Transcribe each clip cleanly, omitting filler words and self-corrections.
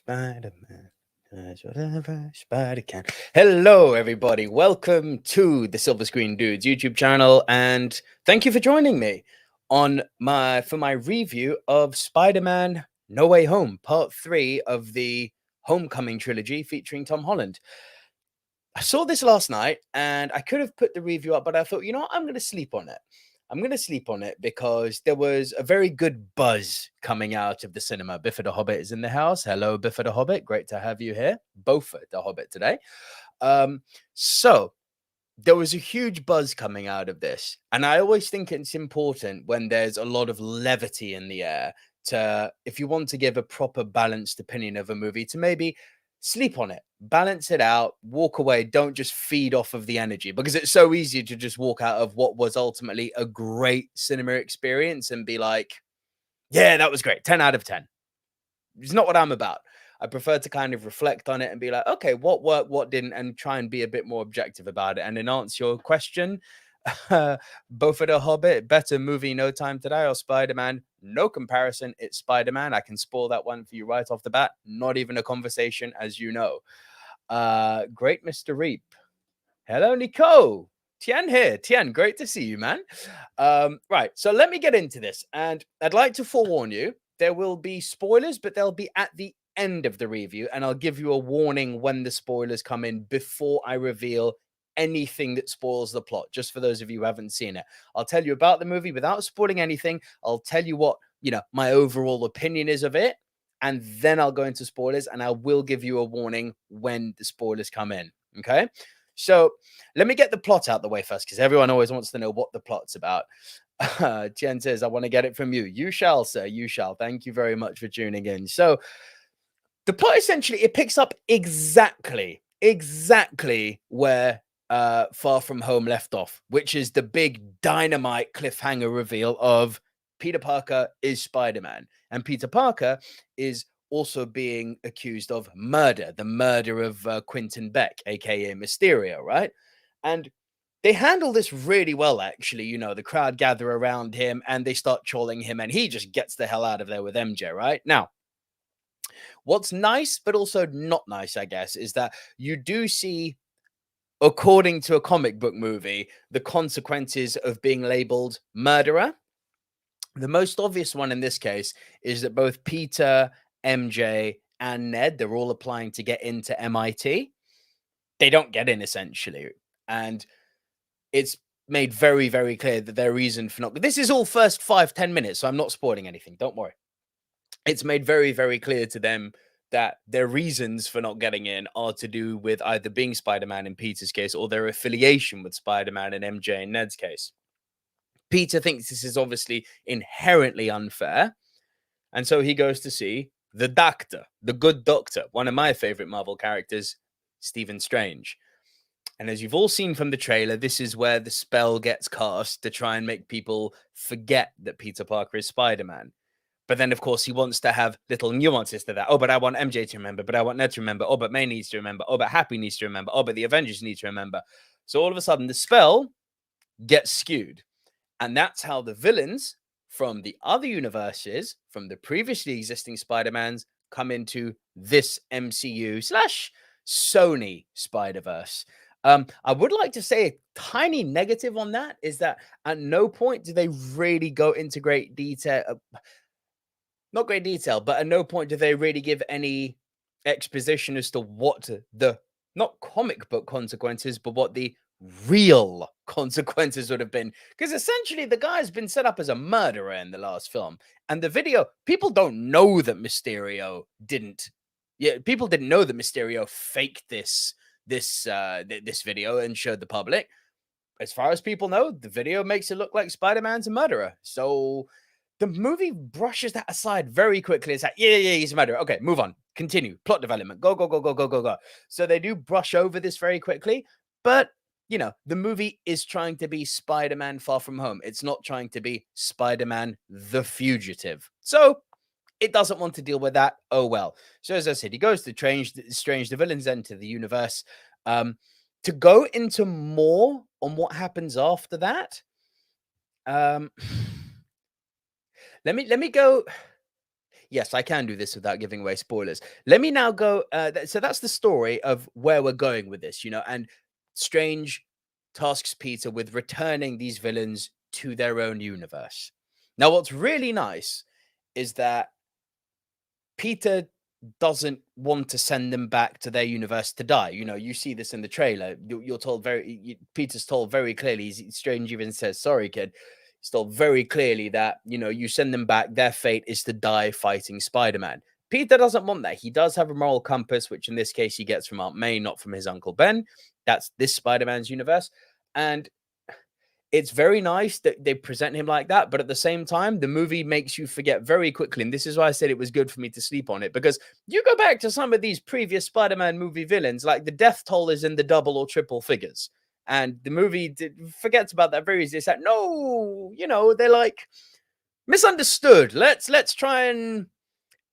Spider-Man does whatever Spider can. Hello, everybody. Welcome to the Silver Screen Dudes YouTube channel, and thank you for joining me on my review of Spider-Man No Way Home, Part 3 of the Homecoming trilogy featuring Tom Holland. I saw this last night, and I could have put the review up, but I thought, you know what, I'm going to sleep on it. I'm going to sleep on it because there was a very good buzz coming out of the cinema. Biffa the Hobbit is in the house. Hello, Biffa the Hobbit. Great to have you here. Beaufort the Hobbit today. So there was a huge buzz coming out of this. And I always think it's important when there's a lot of levity in the air to, if you want to give a proper balanced opinion of a movie, to maybe sleep on it, balance it out, walk away. Don't just feed off of the energy, because it's so easy to just walk out of what was ultimately a great cinema experience and be like, yeah, that was great. 10 out of 10. It's not what I'm about. I prefer to kind of reflect on it and be like, okay, what worked, what didn't, and try and be a bit more objective about it. And in answer your question, both of the Hobbit, better movie, No Time to Die, or Spider-Man, no comparison. It's Spider-Man. I can spoil that one for you right off the bat. Not even a conversation, as you know. Great Mr. Reap. Hello, Nico. Tian here. Tian, great to see you, man. Right, so let me get into this. And I'd like to forewarn you, there will be spoilers, but they'll be at the end of the review. And I'll give you a warning when the spoilers come in before I reveal anything that spoils the plot, just for those of you who haven't seen it. I'll tell you about the movie without spoiling anything. I'll tell you what, my overall opinion is of it. And then I'll go into spoilers, and I will give you a warning when the spoilers come in. Okay. So let me get the plot out the way first, because everyone always wants to know what the plot's about. Jen says, I want to get it from you. You shall, sir. You shall. Thank you very much for tuning in. So the plot, essentially, it picks up exactly where Far From Home left off, which is the big dynamite cliffhanger reveal of Peter Parker is Spider-Man. And Peter Parker is also being accused of murder, the murder of Quentin Beck, aka Mysterio, right? And they handle this really well, actually. The crowd gather around him and they start trolling him, and he just gets the hell out of there with MJ, right? Now, what's nice, but also not nice, I guess, is that you do see, according to a comic book movie, the consequences of being labeled murderer. The most obvious one in this case is that both Peter, MJ, and Ned, they're all applying to get into MIT. They don't get in, essentially. And it's made very, very clear that their reason for not... This is all first 5-10 minutes, so I'm not spoiling anything. Don't worry. It's made very, very clear to them that their reasons for not getting in are to do with either being Spider-Man in Peter's case or their affiliation with Spider-Man in MJ and Ned's case. Peter thinks this is obviously inherently unfair, and so he goes to see the Doctor, the Good Doctor, one of my favorite Marvel characters, Stephen Strange. And as you've all seen from the trailer, this is where the spell gets cast to try and make people forget that Peter Parker is Spider-Man. But then, of course, he wants to have little nuances to that. Oh, but I want MJ to remember. But I want Ned to remember. Oh, but May needs to remember. Oh, but Happy needs to remember. Oh, but the Avengers need to remember. So all of a sudden, the spell gets skewed. And that's how the villains from the other universes, from the previously existing Spider-Mans, come into this MCU/Sony Spider-Verse. I would like to say a tiny negative on that is that at no point do they really go into great detail. Not great detail, but at no point do they really give any exposition as to what the, not comic book consequences, but what the real consequences would have been. Because essentially the guy's been set up as a murderer in the last film. And the video, people don't know that Mysterio didn't. Yeah, people didn't know that Mysterio faked this video and showed the public. As far as people know, the video makes it look like Spider-Man's a murderer. So the movie brushes that aside very quickly. It's like, yeah, he's a murderer. Okay, move on. Continue. Plot development. Go. So they do brush over this very quickly. But, the movie is trying to be Spider-Man Far From Home. It's not trying to be Spider-Man The Fugitive. So it doesn't want to deal with that. Oh, well. So as I said, he goes to Strange, the villains enter the universe. To go into more on what happens after that, let me go. yes, I can do this without giving away spoilers. Let me now go. So that's the story of where we're going with this, and Strange tasks Peter with returning these villains to their own universe. Now, what's really nice is that Peter doesn't want to send them back to their universe to die. You see this in the trailer. You're told Peter's told very clearly. Strange even says, "Sorry, kid." He's told very clearly that you send them back. Their fate is to die fighting Spider-Man. Peter doesn't want that. He does have a moral compass, which in this case he gets from Aunt May, not from his Uncle Ben. That's this Spider-Man's universe, and it's very nice that they present him like that, but at the same time, the movie makes you forget very quickly. And this is why I said it was good for me to sleep on it, because you go back to some of these previous Spider-Man movie villains, like the death toll is in the double or triple figures. And the movie forgets about that very easily. It's like, no, they're like misunderstood. Let's try and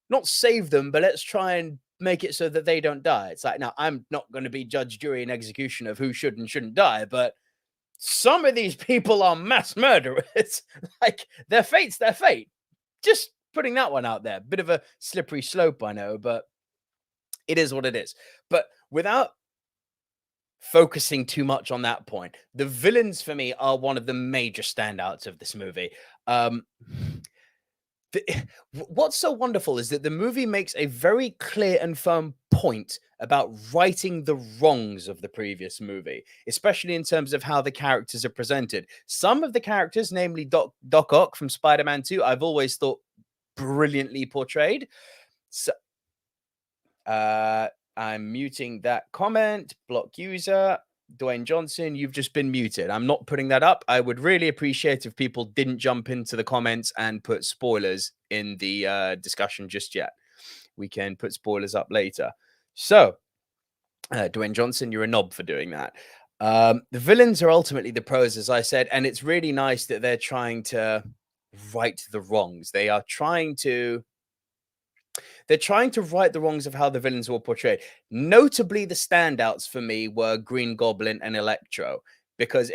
not save them, but let's try and make it so that they don't die. It's like, now I'm not going to be judge, jury, and execution of who should and shouldn't die, but some of these people are mass murderers. Like, their fate's their fate. Just putting that one out there. Bit of a slippery slope, I know, but it is what it is. But without focusing too much on that point, the villains for me are one of the major standouts of this movie. Um, what's so wonderful is that the movie makes a very clear and firm point about righting the wrongs of the previous movie, especially in terms of how the characters are presented. Some of the characters, namely Doc Ock from Spider-Man 2, I've always thought brilliantly portrayed. So, I'm muting that comment. Block user. Dwayne Johnson, you've just been muted. I'm not putting that up. I would really appreciate if people didn't jump into the comments and put spoilers in the discussion just yet. We can put spoilers up later. So, Dwayne Johnson, you're a knob for doing that. The villains are ultimately the pros, as I said, and it's really nice that they're trying to right the wrongs. They're trying to right the wrongs of how the villains were portrayed. Notably, the standouts for me were Green Goblin and Electro, because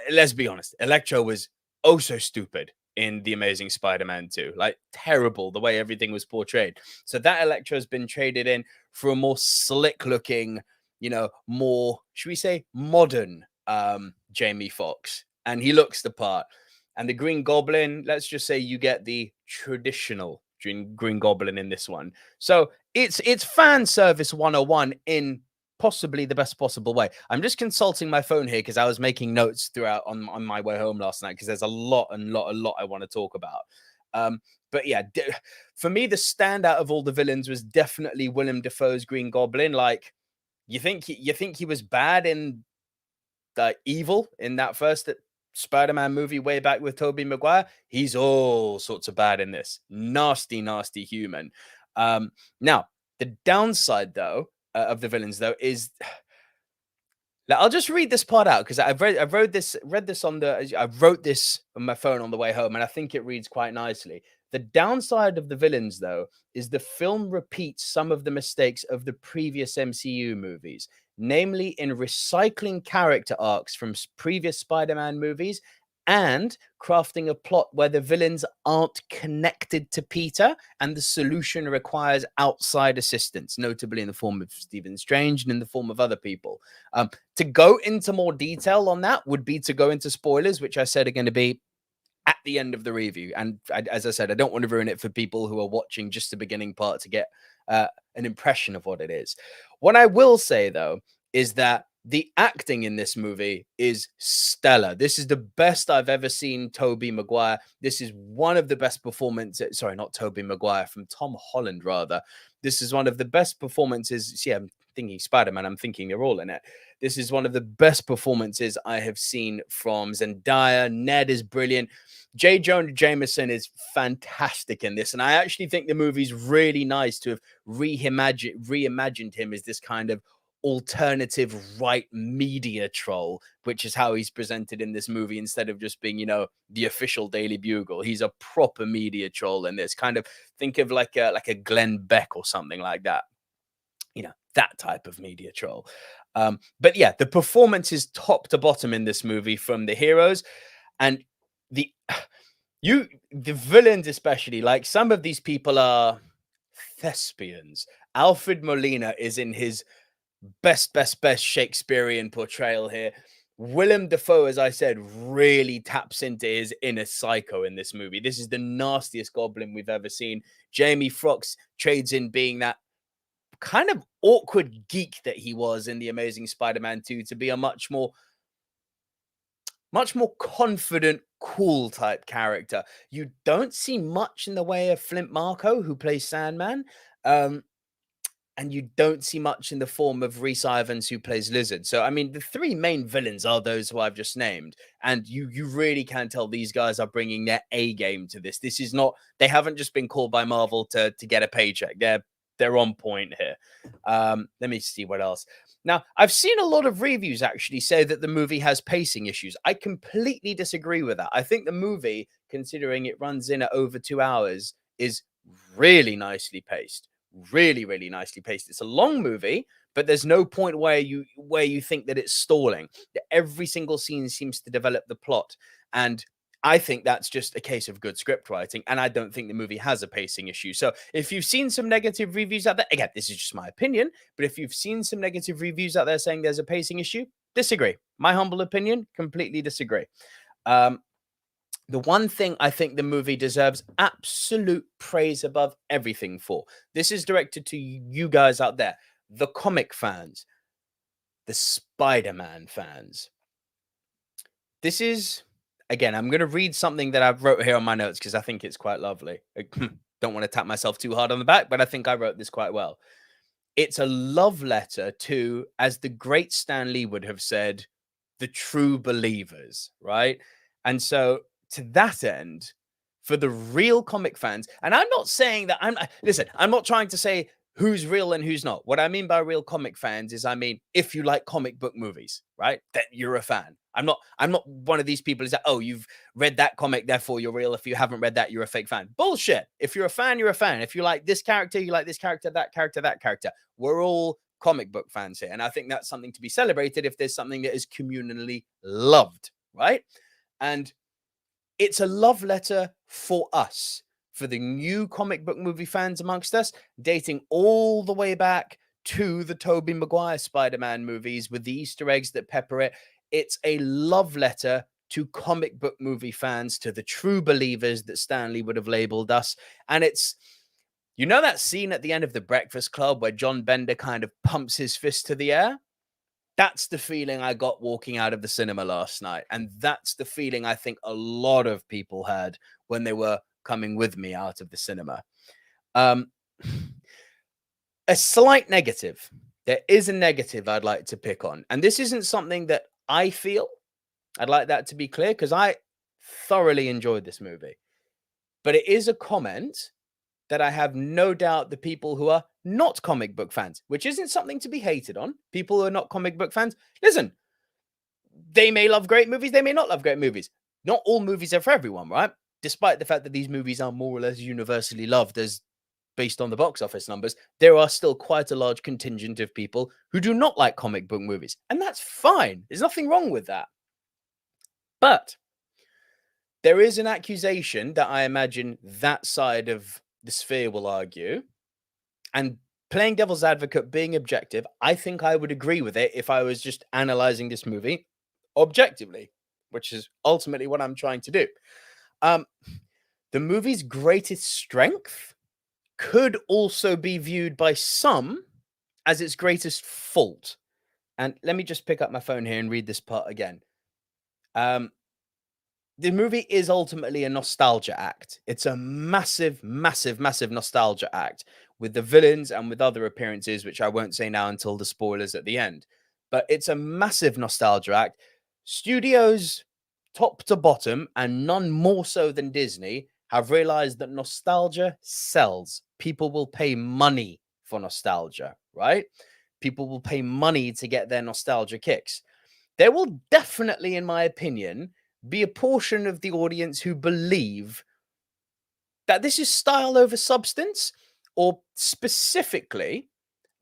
let's be honest, Electro was oh so stupid in The Amazing Spider-Man 2. Like, terrible the way everything was portrayed. So that Electro has been traded in for a more slick looking, more, should we say, modern Jamie Foxx. And he looks the part. And the Green Goblin, let's just say you get the traditional Green Goblin in this one. So it's fan service 101 in possibly the best possible way. I'm just consulting my phone here because I was making notes throughout on my way home last night, because there's a lot I want to talk about. But yeah, for me, the standout of all the villains was definitely Willem Dafoe's Green Goblin. Like, you think he was bad in the evil in that first Spider-Man movie way back with Tobey Maguire? He's all sorts of bad in this. Nasty, nasty human. Now, the downside, though, of the villains, though, is... Now, I'll just read this part out, because I wrote this on my phone on the way home, and I think it reads quite nicely. The downside of the villains, though, is the film repeats some of the mistakes of the previous MCU movies, namely in recycling character arcs from previous Spider-Man movies and crafting a plot where the villains aren't connected to Peter and the solution requires outside assistance, notably in the form of Stephen Strange and in the form of other people. To go into more detail on that would be to go into spoilers, which I said are going to be at the end of the review. And as I said, I don't want to ruin it for people who are watching just the beginning part to get an impression of what it is. What I will say, though, is that the acting in this movie is stellar. This is the best I've ever seen Tobey Maguire. This is one of the best performances. Sorry, not Tobey Maguire, from Tom Holland, rather. This is one of the best performances. See, I'm thinking Spider-Man. I'm thinking they're all in it. This is one of the best performances I have seen from Zendaya. Ned is brilliant. J. Jonah Jameson is fantastic in this. And I actually think the movie's really nice to have reimagined him as this kind of alternative right media troll, which is how he's presented in this movie, instead of just being, the official Daily Bugle. He's a proper media troll in this. Kind of think of like a Glenn Beck or something like that. That type of media troll. But yeah, the performance is top to bottom in this movie from the heroes. And the villains especially, like some of these people are thespians. Alfred Molina is in his best Shakespearean portrayal here. Willem Dafoe, as I said, really taps into his inner psycho in this movie. This is the nastiest Goblin we've ever seen. Jamie Foxx trades in being that kind of awkward geek that he was in The Amazing Spider-Man 2 to be a much more confident, cool type character. You don't see much in the way of Flint Marko, who plays Sandman. And you don't see much in the form of Rhys Ifans, who plays Lizard. So, I mean, the three main villains are those who I've just named. And you really can tell these guys are bringing their A game to this. This is not, they haven't just been called by Marvel to get a paycheck. They're on point here. Let me see what else. Now, I've seen a lot of reviews actually say that the movie has pacing issues. I completely disagree with that. I think the movie, considering it runs in at over 2 hours, is really nicely paced. Really nicely paced. It's a long movie, but there's no point where you think that it's stalling. Every single scene seems to develop the plot, and I think that's just a case of good script writing, and I don't think the movie has a pacing issue. So if you've seen some negative reviews out there, again, this is just my opinion, but if you've seen some negative reviews out there saying there's a pacing issue, disagree. My humble opinion, completely disagree. The one thing I think the movie deserves absolute praise above everything for. This is directed to you guys out there, the comic fans, the Spider-Man fans. This is, again, I'm going to read something that I've wrote here on my notes because I think it's quite lovely. I don't want to tap myself too hard on the back, but I think I wrote this quite well. It's a love letter to, as the great Stan Lee would have said, the true believers, right? And so to that end, for the real comic fans, and I'm not saying that I'm not trying to say who's real and who's not. What I mean by real comic fans is, I mean, if you like comic book movies, right, then you're a fan. I'm not one of these people who's like, oh, you've read that comic, therefore you're real. If you haven't read that, you're a fake fan. Bullshit. If you're a fan, you're a fan. If you like this character, you like this character, that character, that character. We're all comic book fans here. And I think that's something to be celebrated if there's something that is communally loved, right? And it's a love letter for us, for the new comic book movie fans amongst us, dating all the way back to the Tobey Maguire Spider-Man movies with the Easter eggs that pepper it. It's a love letter to comic book movie fans, to the true believers that Stan Lee would have labeled us. And it's, you know, that scene at the end of The Breakfast Club where John Bender kind of pumps his fist to the air? That's the feeling I got walking out of the cinema last night. And that's the feeling I think a lot of people had when they were coming with me out of the cinema. A slight negative. There is a negative I'd like to pick on. And this isn't something that I feel. I'd like that to be clear because I thoroughly enjoyed this movie. But it is a comment that I have no doubt the people who are not comic book fans, which isn't something to be hated on. People who are not comic book fans, listen, they may love great movies, they may not love great movies. Not all movies are for everyone, right? Despite the fact that these movies are more or less universally loved as based on the box office numbers, there are still quite a large contingent of people who do not like comic book movies. And that's fine. There's nothing wrong with that. But there is an accusation that I imagine that side of the sphere will argue. And playing devil's advocate, being objective, I think I would agree with it if I was just analyzing this movie objectively, which is ultimately what I'm trying to do. The movie's greatest strength could also be viewed by some as its greatest fault. And let me just pick up my phone here and read this part again. The movie is ultimately a nostalgia act. It's a massive nostalgia act with the villains and with other appearances, which I won't say now until the spoilers at the end. But it's a massive nostalgia act. Studios, top to bottom, and none more so than Disney, have realized that nostalgia sells. People will pay money for nostalgia, right? People will pay money to get their nostalgia kicks. There will definitely, in my opinion, be a portion of the audience who believe that this is style over substance, or specifically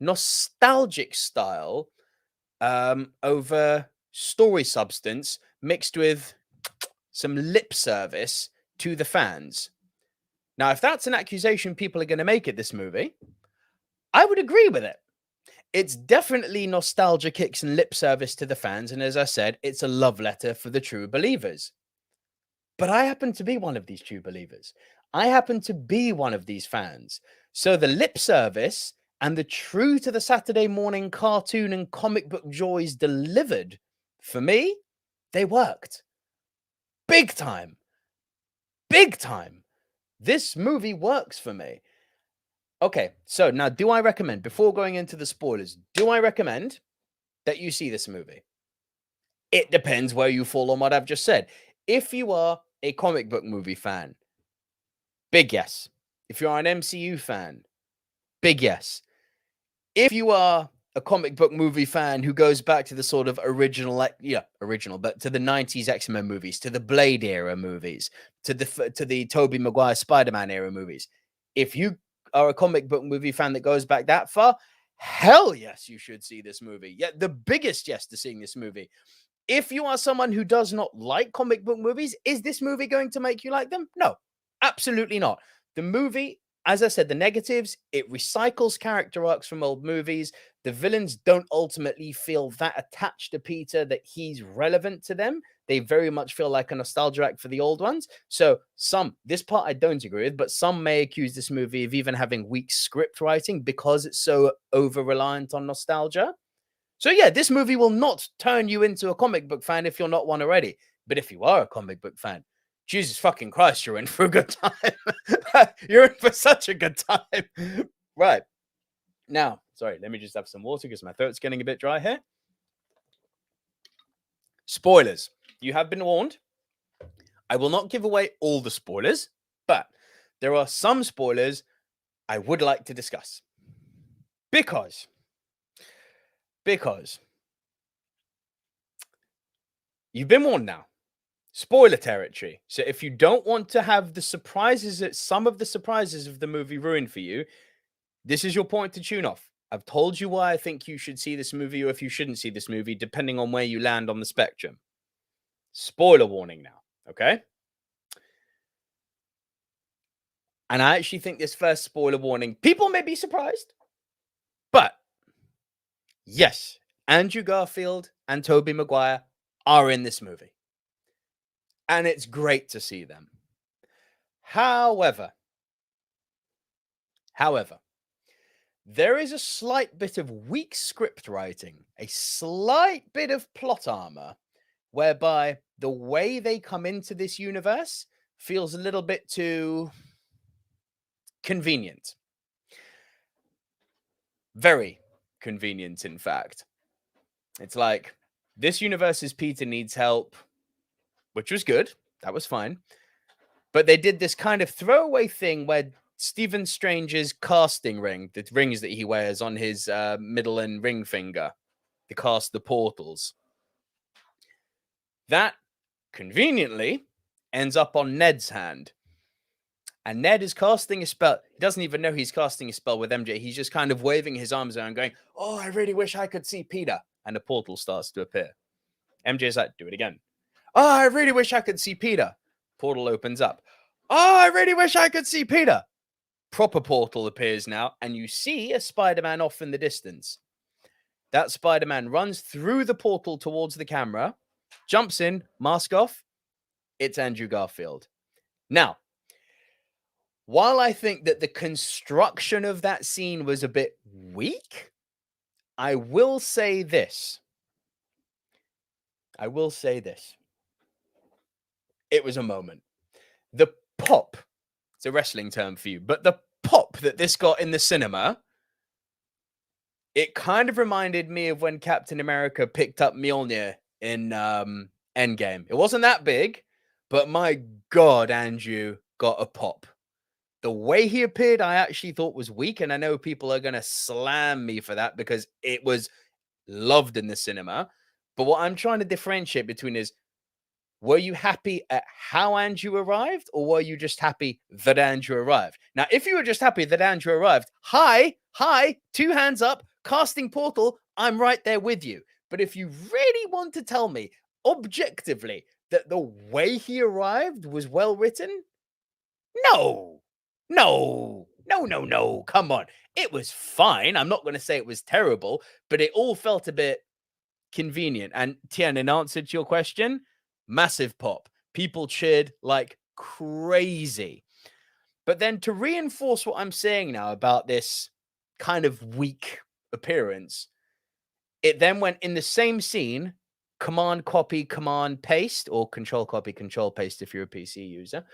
nostalgic style over story substance mixed with some lip service to the fans. Now, if that's an accusation people are going to make at this movie, I would agree with it. It's definitely nostalgia kicks and lip service to the fans. And as I said, it's a love letter for the true believers. But I happen to be one of these true believers. I happen to be one of these fans. So the lip service and the true to the Saturday morning cartoon and comic book joys delivered, for me, they worked. Big time. Big time. This movie works for me. Okay, so now do I recommend, before going into the spoilers, do I recommend that you see this movie? It depends where you fall on what I've just said. If you are a comic book movie fan, big yes. If you are an MCU fan, big yes. If you are a comic book movie fan who goes back to the sort of original, but to the 90s X-Men movies, to the Blade era movies, to the Tobey Maguire Spider-Man era movies, if you are a comic book movie fan that goes back that far, hell yes, you should see this movie. Yeah, the biggest yes to seeing this movie. If you are someone who does not like comic book movies, is this movie going to make you like them? No, absolutely not. The movie, as I said, the negatives, it recycles character arcs from old movies. The villains don't ultimately feel that attached to Peter that he's relevant to them. They very much feel like a nostalgia act for the old ones. So this part I don't agree with, but some may accuse this movie of even having weak script writing because it's so over-reliant on nostalgia. So yeah, this movie will not turn you into a comic book fan if you're not one already. But if you are a comic book fan, Jesus fucking Christ, you're in for a good time. You're in for such a good time. Right. Now, sorry, let me just have some water because my throat's getting a bit dry here. Spoilers. You have been warned. I will not give away all the spoilers, but there are some spoilers I would like to discuss. Because you've been warned now. Spoiler territory. So if you don't want to have some of the surprises of the movie ruined for you, this is your point to tune off. I've told you why I think you should see this movie or if you shouldn't see this movie, depending on where you land on the spectrum. Spoiler warning now, okay? And I actually think this first spoiler warning, people may be surprised, but yes, Andrew Garfield and Tobey Maguire are in this movie. And it's great to see them. However, there is a slight bit of weak script writing, a slight bit of plot armor, whereby the way they come into this universe feels a little bit too convenient. Very convenient, in fact. It's like, this universe's Peter needs help, which was good. That was fine. But they did this kind of throwaway thing where Stephen Strange's casting ring, the rings that he wears on his middle and ring finger, to cast the portals, that conveniently ends up on Ned's hand. And Ned is casting a spell. He doesn't even know he's casting a spell with MJ. He's just kind of waving his arms around going, "Oh, I really wish I could see Peter." And a portal starts to appear. MJ's like, "Do it again." "Oh, I really wish I could see Peter." Portal opens up. "Oh, I really wish I could see Peter." Proper portal appears now, and you see a Spider-Man off in the distance. That Spider-Man runs through the portal towards the camera, jumps in, mask off. It's Andrew Garfield. Now, while I think that the construction of that scene was a bit weak, I will say this. It was a moment. The pop, it's a wrestling term for you, but the pop that this got in the cinema, it kind of reminded me of when Captain America picked up Mjolnir in Endgame. It wasn't that big, but my God, Andrew got a pop. The way he appeared, I actually thought was weak, and I know people are going to slam me for that because it was loved in the cinema. But what I'm trying to differentiate between is, were you happy at how Andrew arrived, or were you just happy that Andrew arrived? Now, if you were just happy that Andrew arrived, hi, 2 hands up, casting portal, I'm right there with you. But if you really want to tell me objectively that the way he arrived was well written? No, no. Come on. It was fine. I'm not going to say it was terrible, but it all felt a bit convenient. And Tian, in answer to your question, massive pop. People cheered like crazy. But then to reinforce what I'm saying now about this kind of weak appearance, it then went in the same scene, command copy, command paste, or control copy, control paste if you're a PC user.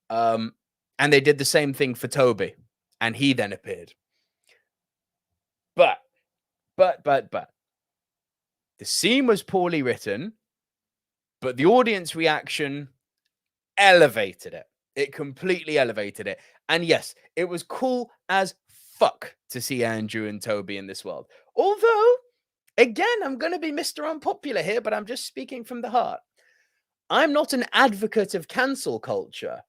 And they did the same thing for Toby, and he then appeared. But the scene was poorly written, but the audience reaction elevated it. It completely elevated it. And yes, it was cool as fuck to see Andrew and Toby in this world. Although, again, I'm going to be Mr. Unpopular here, but I'm just speaking from the heart. I'm not an advocate of cancel culture,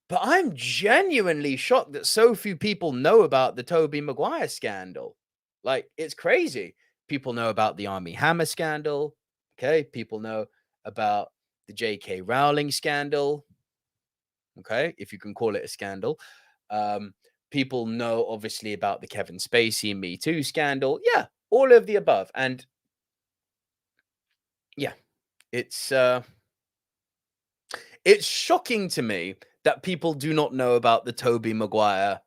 but I'm genuinely shocked that so few people know about the Tobey Maguire scandal. Like, it's crazy. People know about the Armie Hammer scandal. Okay. People know about the J.K. Rowling scandal. Okay. If you can call it a scandal. People know, obviously, about the Kevin Spacey Me Too scandal. Yeah. All of the above. And yeah, it's shocking to me that people do not know about the Tobey Maguire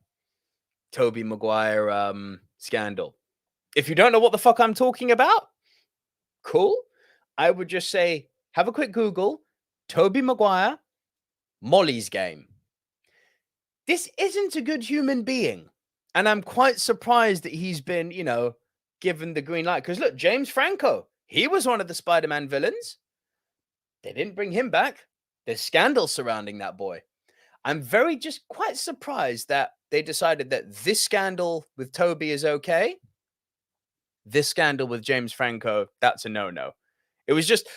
scandal. If you don't know what the fuck I'm talking about, cool. I would just say, have a quick Google, Tobey Maguire, Molly's Game. This isn't a good human being. And I'm quite surprised that he's been, given the green light. Because look, James Franco, he was one of the Spider-Man villains. They didn't bring him back. There's scandals surrounding that boy. I'm just quite surprised that they decided that this scandal with Toby is okay. This scandal with James Franco, that's a no-no. It was just,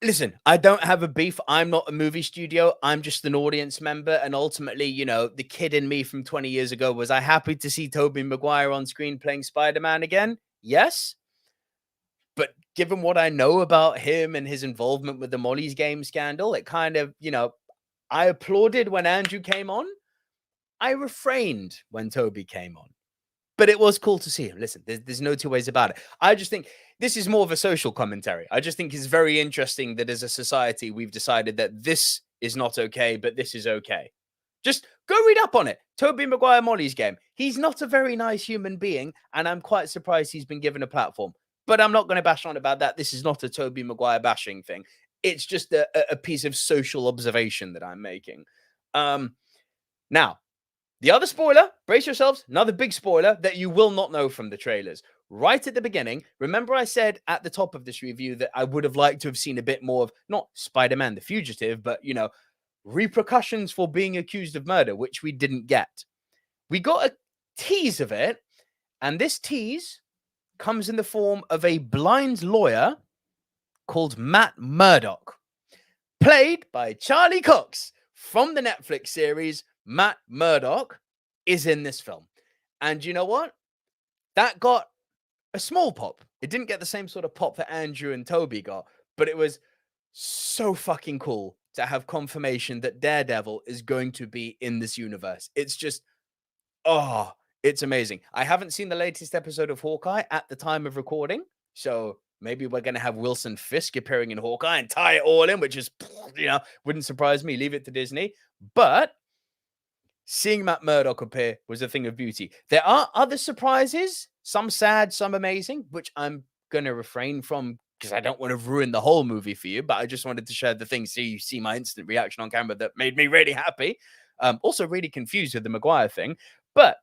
listen, I don't have a beef. I'm not a movie studio. I'm just an audience member. And ultimately, the kid in me from 20 years ago, was I happy to see Tobey Maguire on screen playing Spider-Man again? Yes. But given what I know about him and his involvement with the Molly's Game scandal, it kind of, I applauded when Andrew came on. I refrained when Toby came on. But it was cool to see him. Listen, there's no two ways about it. I just think this is more of a social commentary. I just think it's very interesting that as a society, we've decided that this is not okay, but this is okay. Just go read up on it. Tobey Maguire, Molly's Game. He's not a very nice human being, and I'm quite surprised he's been given a platform. But I'm not going to bash on about that. This is not a Tobey Maguire bashing thing. It's just a piece of social observation that I'm making. Now, the other spoiler, brace yourselves, another big spoiler that you will not know from the trailers. Right at the beginning, remember I said at the top of this review that I would have liked to have seen a bit more of, not Spider-Man the Fugitive, but, repercussions for being accused of murder, which we didn't get. We got a tease of it, and this tease comes in the form of a blind lawyer called Matt Murdock, played by Charlie Cox from the Netflix series. Matt Murdock is in this film. And you know what? That got a small pop. It didn't get the same sort of pop that Andrew and Toby got, but it was so fucking cool to have confirmation that Daredevil is going to be in this universe. It's just, it's amazing. I haven't seen the latest episode of Hawkeye at the time of recording, so maybe we're going to have Wilson Fisk appearing in Hawkeye and tie it all in, which is, wouldn't surprise me. Leave it to Disney. But seeing Matt Murdock appear was a thing of beauty. There are other surprises, some sad, some amazing, which I'm going to refrain from because I don't want to ruin the whole movie for you, but I just wanted to share the things so you see my instant reaction on camera that made me really happy. Also really confused with the Maguire thing. But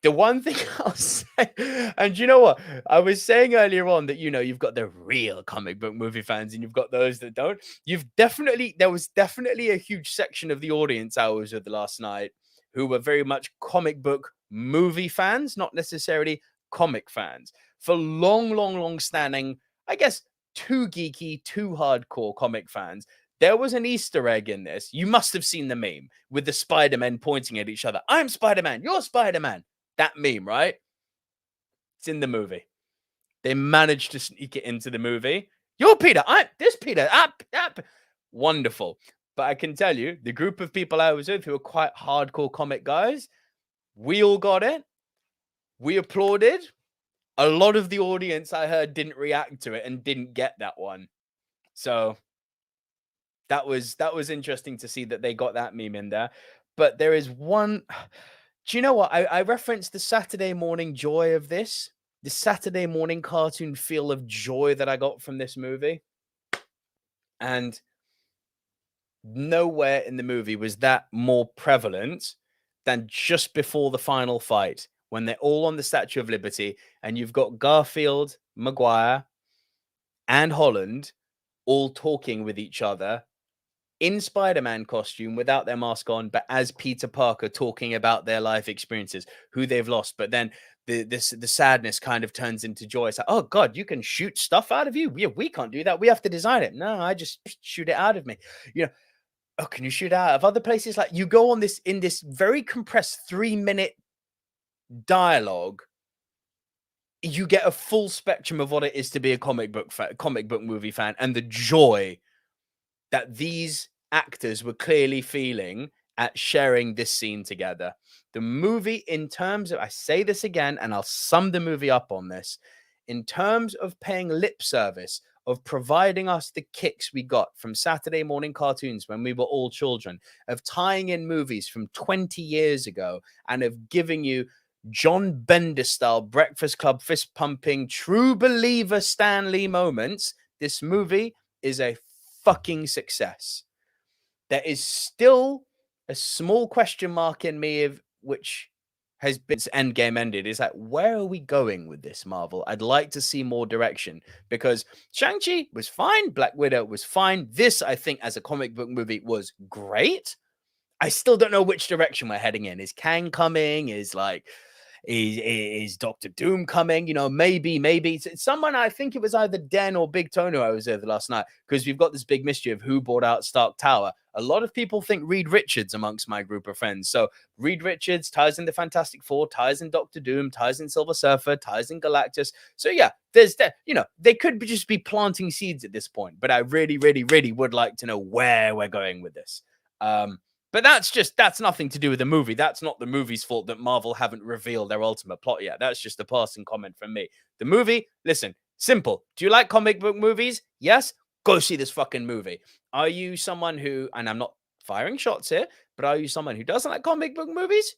the one thing I'll say, and you know what? I was saying earlier on that, you've got the real comic book movie fans and you've got those that don't. There was definitely a huge section of the audience I was with last night who were very much comic book movie fans, not necessarily comic fans. For long standing, I guess, too geeky, too hardcore comic fans, there was an Easter egg in this. You must have seen the meme with the Spider-Men pointing at each other. I'm Spider-Man, you're Spider-Man. That meme, right? It's in the movie. They managed to sneak it into the movie. You're Peter. I'm this Peter. Wonderful. But I can tell you, the group of people I was with who were quite hardcore comic guys, we all got it. We applauded. A lot of the audience I heard didn't react to it and didn't get that one. So that was interesting to see that they got that meme in there. But there is one. Do you know what? I referenced the Saturday morning joy of this, the Saturday morning cartoon feel of joy that I got from this movie. And nowhere in the movie was that more prevalent than just before the final fight when they're all on the Statue of Liberty and you've got Garfield, Maguire, and Holland all talking with each other in Spider-Man costume without their mask on, but as Peter Parker talking about their life experiences, who they've lost. But then the sadness kind of turns into joy. It's like, oh God, you can shoot stuff out of you. We can't do that. We have to design it. No, I just shoot it out of me. You know, oh, can you shoot out of other places? Like you go on this in this very compressed 3-minute dialogue. You get a full spectrum of what it is to be a comic book movie fan, and the joy that these actors were clearly feeling at sharing this scene together. The movie, in terms of, I say this again, and I'll sum the movie up on this, in terms of paying lip service, of providing us the kicks we got from Saturday morning cartoons when we were all children, of tying in movies from 20 years ago, and of giving you John Bender style Breakfast Club fist pumping true believer Stan Lee moments, this movie is a fucking success. There is still a small question mark in me of which has been Endgame ended. Is like, where are we going with this, Marvel? I'd like to see more direction because Shang-Chi was fine, Black Widow was fine. This, I think, as a comic book movie was great. I still don't know which direction we're heading in. Is Kang coming? Is Doctor Doom coming? You know, maybe it's someone. I think it was either Den or Big Tony I was there the last night, because we've got this big mystery of who bought out Stark Tower. A lot of people think Reed Richards amongst my group of friends. So Reed Richards ties in the Fantastic Four, ties in Doctor Doom, ties in Silver Surfer, ties in Galactus. So yeah, there's that. You know, they could just be planting seeds at this point. But I really, really, really would like to know where we're going with this. But that's nothing to do with the movie. That's not the movie's fault that Marvel haven't revealed their ultimate plot yet. That's just a passing comment from me. The movie, listen, simple. Do you like comic book movies? Yes? Go see this fucking movie. Are you someone who, and I'm not firing shots here, but are you someone who doesn't like comic book movies?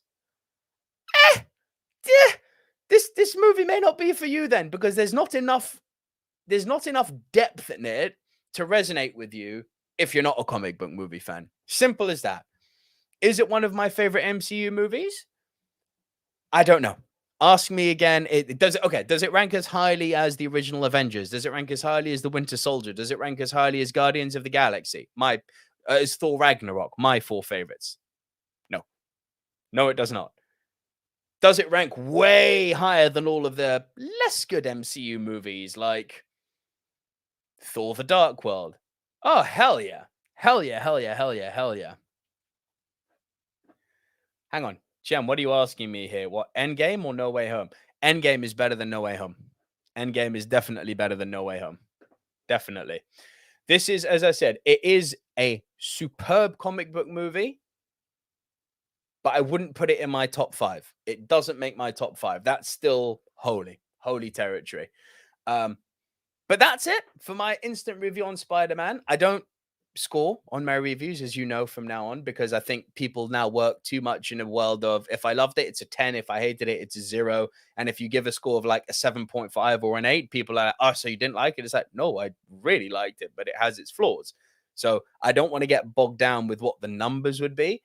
This movie may not be for you then, because there's not enough depth in it to resonate with you if you're not a comic book movie fan. Simple as that. Is it one of my favorite MCU movies? I don't know. Ask me again. Does it rank as highly as the original Avengers? Does it rank as highly as the Winter Soldier? Does it rank as highly as Guardians of the Galaxy? As Thor Ragnarok, my 4 favorites? No, it does not. Does it rank way higher than all of the less good MCU movies like Thor: The Dark World? Oh, hell yeah. Hell yeah, hell yeah, hell yeah, hell yeah. Hang on. Jem, what are you asking me here? What, Endgame or No Way Home? Endgame is better than No Way Home. Endgame is definitely better than No Way Home. Definitely. This is, as I said, it is a superb comic book movie, but I wouldn't put it in my top 5. It doesn't make my top 5. That's still holy territory. But that's it for my instant review on Spider-Man. I don't score on my reviews, as you know, from now on, because I think people now work too much in a world of, if I loved it, it's a 10. If I hated it, it's a 0. And if you give a score of like a 7.5 or an 8, people are like, oh, so you didn't like it? It's like, no, I really liked it, but it has its flaws. So I don't want to get bogged down with what the numbers would be.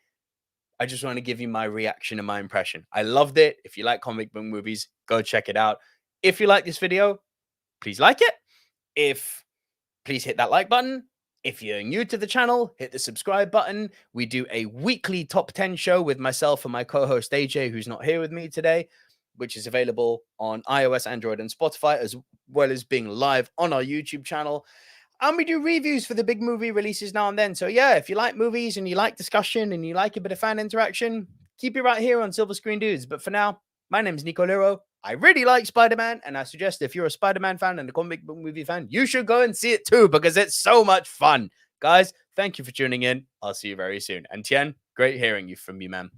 I just want to give you my reaction and my impression. I loved it. If you like comic book movies, go check it out. If you like this video, please like it. Please hit that like button. If you're new to the channel, hit the subscribe button. We do a weekly top 10 show with myself and my co-host AJ, who's not here with me today, which is available on iOS, Android, and Spotify, as well as being live on our YouTube channel. And we do reviews for the big movie releases now and then. So yeah, if you like movies and you like discussion and you like a bit of fan interaction, keep it right here on Silver Screen Dudes. But for now, my name is Nico Lero. I really like Spider-Man, and I suggest if you're a Spider-Man fan and a comic book movie fan, you should go and see it too, because it's so much fun. Guys, thank you for tuning in. I'll see you very soon. And Tien, great hearing you from you, man.